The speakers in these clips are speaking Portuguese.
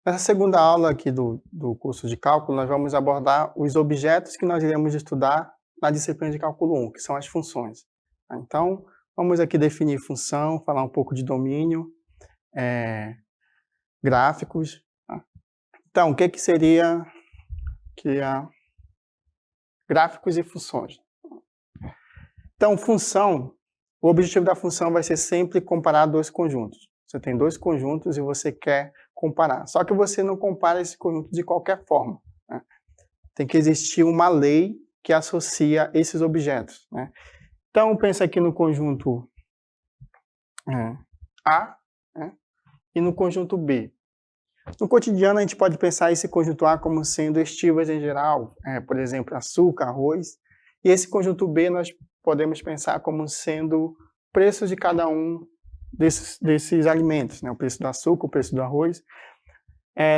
Nessa segunda aula aqui do curso de cálculo, nós vamos abordar os objetos que nós iremos estudar na disciplina de cálculo 1, que são as funções. Então, vamos aqui definir função, falar um pouco de domínio, gráficos. Tá? Então, o que seria gráficos e funções? Então, o objetivo da função vai ser sempre comparar dois conjuntos. Você tem dois conjuntos e você quer comparar. Só que você não compara esse conjunto de qualquer forma. Né? Tem que existir uma lei que associa esses objetos. Né? Então, pensa aqui no conjunto A, né? E no conjunto B. No cotidiano, a gente pode pensar esse conjunto A como sendo estivas em geral, por exemplo, açúcar, arroz. E esse conjunto B nós podemos pensar como sendo preços de cada um desses alimentos, né? O preço do açúcar, o preço do arroz.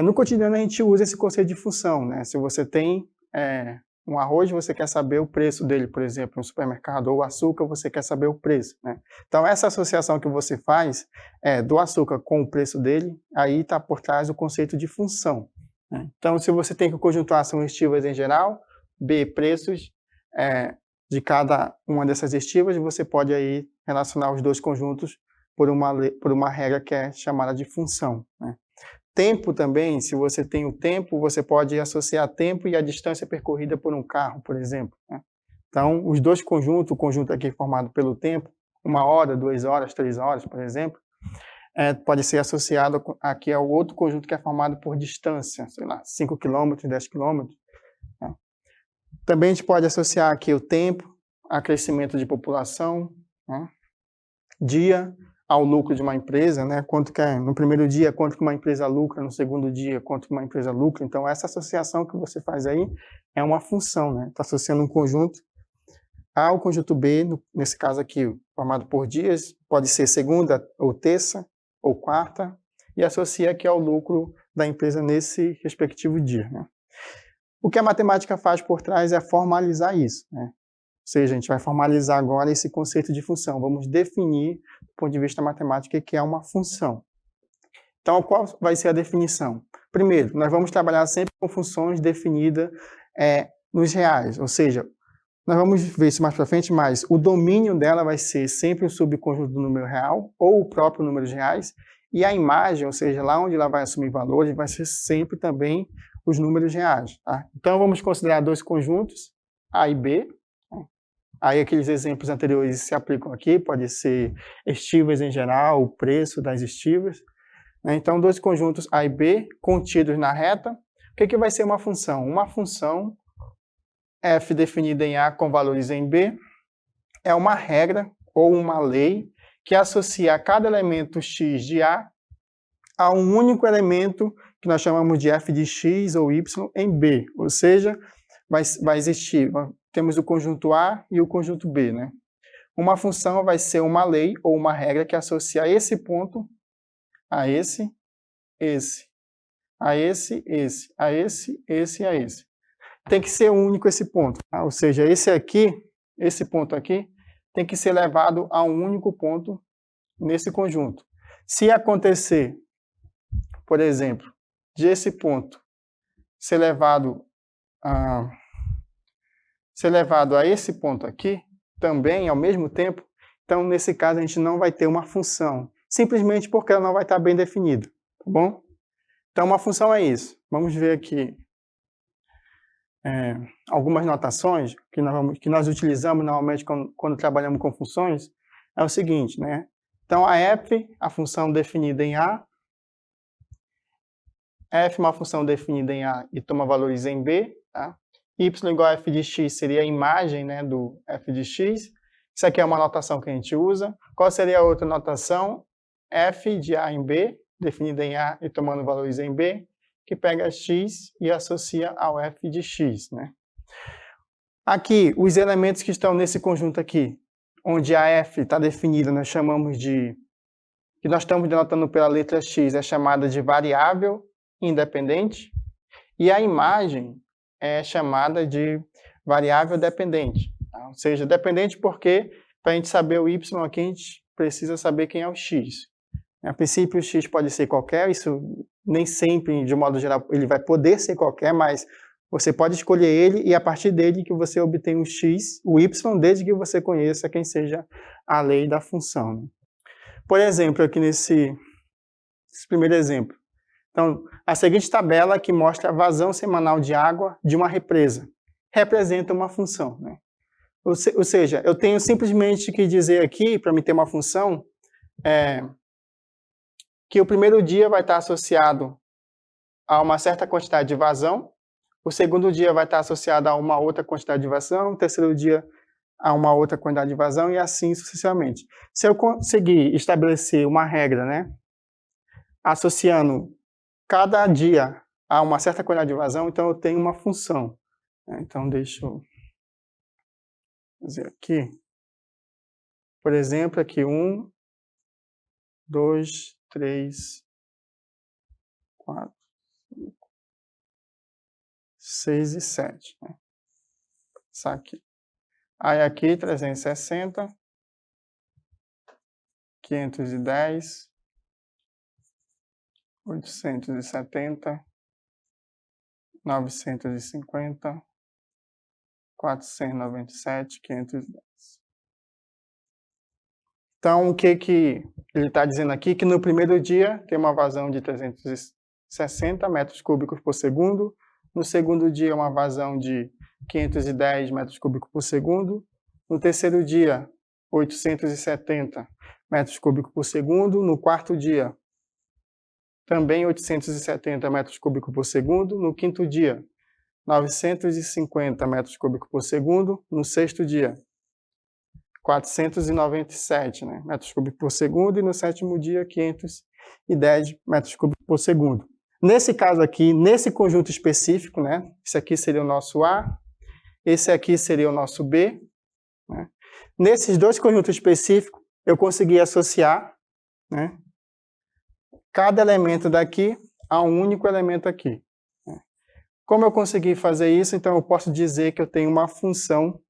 No cotidiano, a gente usa esse conceito de função. Né? Se você tem um arroz, você quer saber o preço dele, por exemplo, no supermercado, ou o açúcar, você quer saber o preço. Né? Então, essa associação que você faz do açúcar com o preço dele, aí está por trás do conceito de função. Né? Então, se você tem que o conjunto A são estivas em geral, B, preços de cada uma dessas estivas, você pode aí relacionar os dois conjuntos por uma regra que é chamada de função. Né? Tempo também, se você tem o tempo, você pode associar tempo e a distância percorrida por um carro, por exemplo. Né? Então, os dois conjuntos, o conjunto aqui formado pelo tempo, 1 hora, 2 horas, 3 horas, por exemplo, pode ser associado aqui ao outro conjunto que é formado por distância, sei lá, 5 km, 10 km. Né? Também a gente pode associar aqui o tempo a crescimento de população, né? Dia ao lucro de uma empresa, né? Quanto que no primeiro dia, quanto que uma empresa lucra, no segundo dia, quanto que uma empresa lucra. Então, essa associação que você faz aí é uma função, né? Está associando um conjunto A ao conjunto B, nesse caso aqui, formado por dias, pode ser segunda ou terça ou quarta, e associa aqui ao lucro da empresa nesse respectivo dia. Né? O que a matemática faz por trás é formalizar isso, né? Ou seja, a gente vai formalizar agora esse conceito de função. Vamos definir, do ponto de vista matemático, o que é uma função. Então, qual vai ser a definição? Primeiro, nós vamos trabalhar sempre com funções definidas nos reais. Ou seja, nós vamos ver isso mais para frente, mas o domínio dela vai ser sempre um subconjunto do número real ou o próprio número de reais. E a imagem, ou seja, lá onde ela vai assumir valores, vai ser sempre também os números reais. Tá? Então, vamos considerar dois conjuntos, A e B. Aí aqueles exemplos anteriores se aplicam aqui, pode ser estivas em geral, o preço das estivas. Então, dois conjuntos A e B contidos na reta. O que vai ser uma função? Uma função f definida em A com valores em B é uma regra ou uma lei que associa cada elemento x de A a um único elemento que nós chamamos de f de x ou y em B. Ou seja, vai existir... Temos o conjunto A e o conjunto B, né? Uma função vai ser uma lei ou uma regra que associa esse ponto a esse, a esse e a esse. Tem que ser único esse ponto, tá? Ou seja, esse ponto aqui, tem que ser levado a um único ponto nesse conjunto. Se acontecer, por exemplo, de esse ponto ser levado a esse ponto aqui, também ao mesmo tempo, então nesse caso a gente não vai ter uma função, simplesmente porque ela não vai estar bem definida, tá bom? Então uma função é isso. Vamos ver aqui algumas notações que nós utilizamos normalmente quando trabalhamos com funções, é o seguinte, né? Então a f, a função definida em A, f é uma função definida em A e toma valores em B, tá? Y igual a f de x seria a imagem, né, do f de x. Isso aqui é uma notação que a gente usa. Qual seria a outra notação? F de A em B, definida em A e tomando valores em B, que pega x e associa ao f de x. Né? Aqui, os elementos que estão nesse conjunto aqui, onde a f está definida, nós chamamos de... que nós estamos denotando pela letra x, é chamada de variável independente. E a imagem é chamada de variável dependente. Tá? Ou seja, dependente porque, para a gente saber o y aqui, a gente precisa saber quem é o x. A princípio, o x pode ser qualquer, isso nem sempre, de modo geral, ele vai poder ser qualquer, mas você pode escolher ele e a partir dele que você obtém o x, o y, desde que você conheça quem seja a lei da função. Por exemplo, aqui nesse primeiro exemplo. Então, a seguinte tabela que mostra a vazão semanal de água de uma represa representa uma função, né? Ou seja, eu tenho simplesmente que dizer aqui, para me ter uma função, que o primeiro dia vai estar associado a uma certa quantidade de vazão, o segundo dia vai estar associado a uma outra quantidade de vazão, o terceiro dia a uma outra quantidade de vazão e assim sucessivamente. Se eu conseguir estabelecer uma regra, né, associando cada dia a uma certa quantidade de vazão, então eu tenho uma função. Então, deixa eu fazer aqui. Por exemplo, aqui 1, 2, 3, 4, 5, 6 e 7. Né? Isso aqui. Aí aqui 360, 510, 870, 950, 497, 510. Então, o que ele está dizendo aqui? Que no primeiro dia tem uma vazão de 360 metros cúbicos por segundo, no segundo dia uma vazão de 510 metros cúbicos por segundo, no terceiro dia 870 metros cúbicos por segundo, no quarto dia também 870 metros cúbicos por segundo, no quinto dia 950 metros cúbicos por segundo, no sexto dia 497, né, metros cúbicos por segundo e no sétimo dia 510 metros cúbicos por segundo. Nesse caso aqui, nesse conjunto específico, né, esse aqui seria o nosso A, esse aqui seria o nosso B. Né. Nesses dois conjuntos específicos, eu consegui associar, né, cada elemento daqui a um único elemento aqui. Né. Como eu consegui fazer isso, então eu posso dizer que eu tenho uma função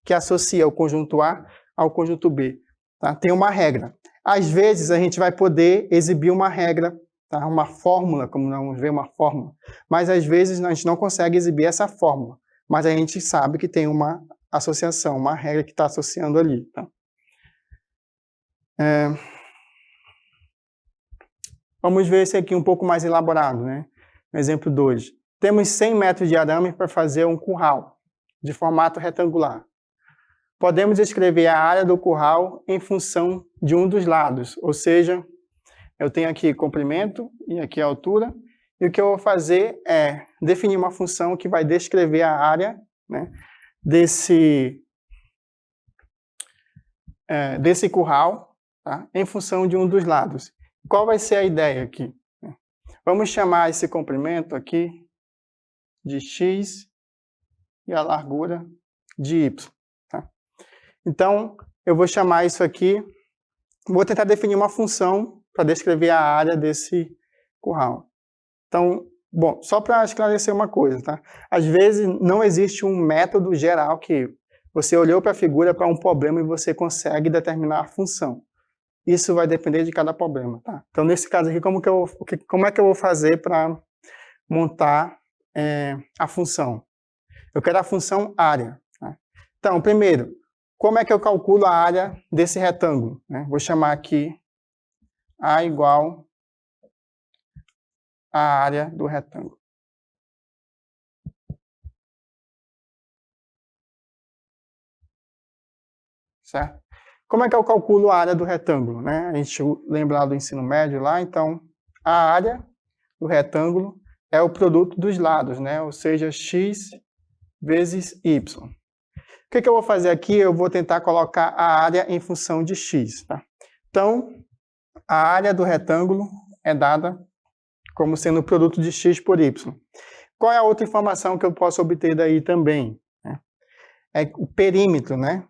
que associa o conjunto A ao conjunto B. Tá? Tem uma regra. Às vezes, a gente vai poder exibir uma regra, tá? Uma fórmula, como nós vamos ver, uma fórmula. Mas, às vezes, a gente não consegue exibir essa fórmula. Mas a gente sabe que tem uma associação, uma regra que está associando ali. Tá? Vamos ver esse aqui um pouco mais elaborado. Né? No exemplo 2. Temos 100 metros de arame para fazer um curral de formato retangular. Podemos escrever a área do curral em função de um dos lados, ou seja, eu tenho aqui comprimento e aqui a altura, e o que eu vou fazer é definir uma função que vai descrever a área, né, desse curral, tá, em função de um dos lados. Qual vai ser a ideia aqui? Vamos chamar esse comprimento aqui de x e a largura de y. Então, eu vou chamar isso aqui, vou tentar definir uma função para descrever a área desse curral. Então, bom, só para esclarecer uma coisa, tá? Às vezes não existe um método geral que você olhou para a figura para um problema e você consegue determinar a função. Isso vai depender de cada problema, tá? Então, nesse caso aqui, como é que eu vou fazer para montar a função? Eu quero a função área. Tá? Então, primeiro, como é que eu calculo a área desse retângulo? Né? Vou chamar aqui A igual à área do retângulo. Certo? Como é que eu calculo a área do retângulo? Né? A gente lembra lá do ensino médio lá, então a área do retângulo é o produto dos lados, né? Ou seja, x vezes y. O que eu vou fazer aqui? Eu vou tentar colocar a área em função de x. Tá? Então, a área do retângulo é dada como sendo o produto de x por y. Qual é a outra informação que eu posso obter daí também? É o perímetro, né?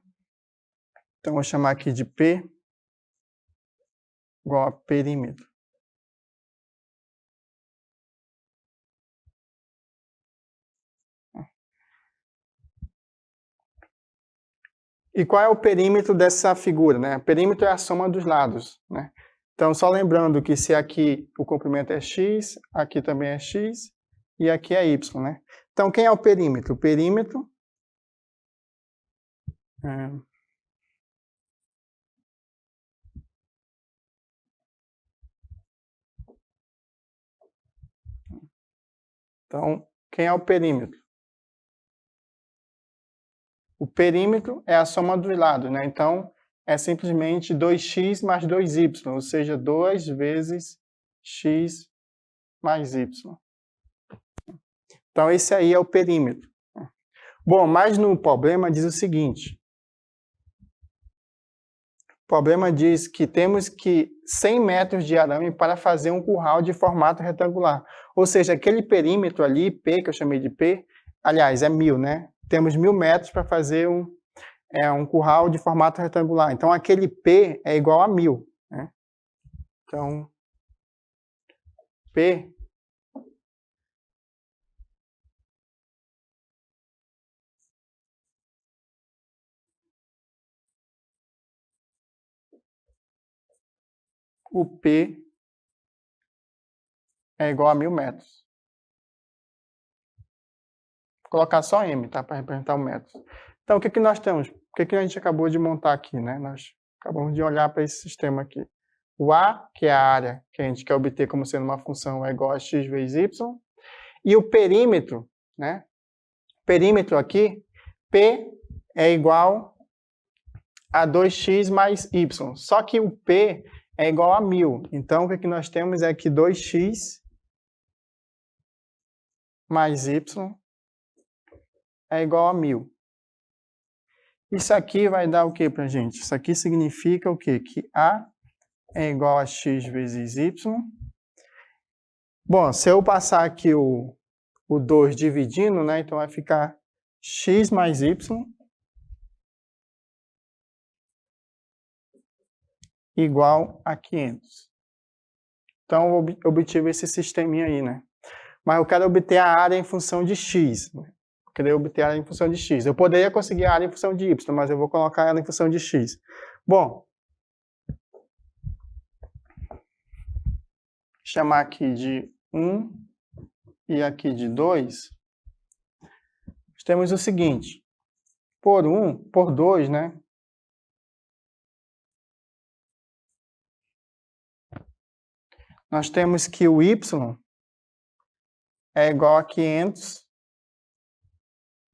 Então, vou chamar aqui de P igual a perímetro. E qual é o perímetro dessa figura? Né? O perímetro é a soma dos lados. Né? Então, só lembrando que se aqui o comprimento é x, aqui também é x, e aqui é y, né? Então, quem é o perímetro? O perímetro Então, quem é o perímetro? O perímetro é a soma dos lados, né? Então, é simplesmente 2x mais 2y, ou seja, 2 vezes x mais y. Então, esse aí é o perímetro. Bom, mas no problema diz o seguinte. O problema diz que temos que 100 metros de arame para fazer um curral de formato retangular. Ou seja, aquele perímetro ali, P, que eu chamei de P, aliás, é 1000, né? Temos 1000 metros para fazer um curral de formato retangular. Então, aquele P é igual a 1000. Né? Então, P o P é igual a 1000 metros. Vou colocar só M, tá? Para representar o metro. Então, o que nós temos? O que a gente acabou de montar aqui, né? Nós acabamos de olhar para esse sistema aqui. O A, que é a área que a gente quer obter como sendo uma função, é igual a x vezes y. E o perímetro, né? Perímetro aqui, P é igual a 2x mais y. Só que o P é igual a 1000. Então, o que nós temos é que 2x mais y é igual a 1000. Isso aqui vai dar o que para a gente? Isso aqui significa o quê? Que A é igual a x vezes y. Bom, se eu passar aqui o 2 dividindo, né? Então vai ficar x mais y igual a 500. Então eu obtive esse sisteminha aí, né? Mas eu quero obter a área em função de x. Né? Eu queria obter a área em função de x. Eu poderia conseguir a área em função de y, mas eu vou colocar ela em função de x. Bom, chamar aqui de 1 e aqui de 2. Temos o seguinte. Por 2, né? Nós temos que o y é igual a 500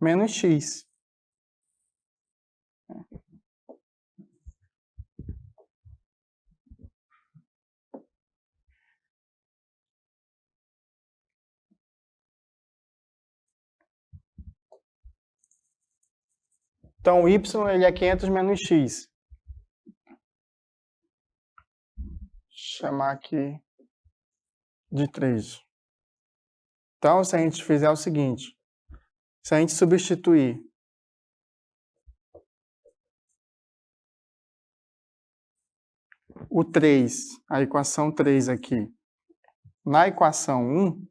menos x. Então, o y ele é 500 menos x. Vou chamar aqui de 3. Então, se a gente fizer o seguinte, se a gente substituir o 3, a equação 3 aqui, na equação 1,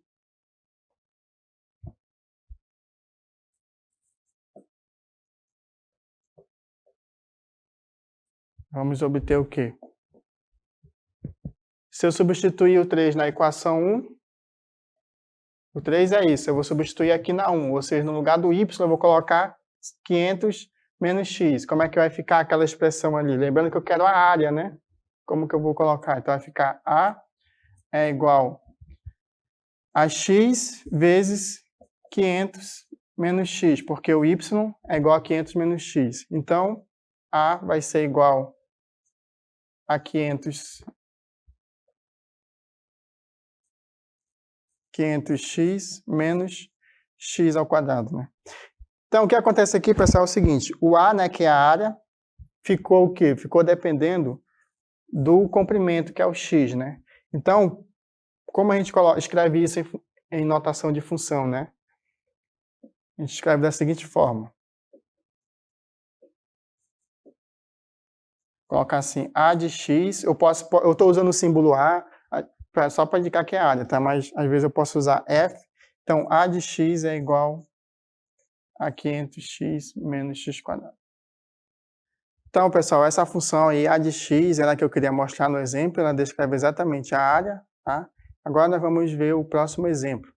vamos obter o quê? Se eu substituir o 3 na equação 1, o 3 é isso, eu vou substituir aqui na 1, ou seja, no lugar do y eu vou colocar 500 menos x. Como é que vai ficar aquela expressão ali? Lembrando que eu quero a área, né? Como que eu vou colocar? Então vai ficar A é igual a x vezes 500 menos x, porque o y é igual a 500 menos x. Então, A vai ser igual a 500x menos x ao quadrado, né? Então, o que acontece aqui, pessoal, é o seguinte. O A, né, que é a área, ficou o quê? Ficou dependendo do comprimento, que é o x, né? Então, como a gente escreve isso em notação de função, né? A gente escreve da seguinte forma. Colocar assim, A de x, eu estou usando o símbolo A, só para indicar que é a área, tá? Mas às vezes eu posso usar F. Então, A de x é igual a 500x menos x². Então, pessoal, essa função aí, a de x, ela que eu queria mostrar no exemplo, ela descreve exatamente a área, tá? Agora nós vamos ver o próximo exemplo.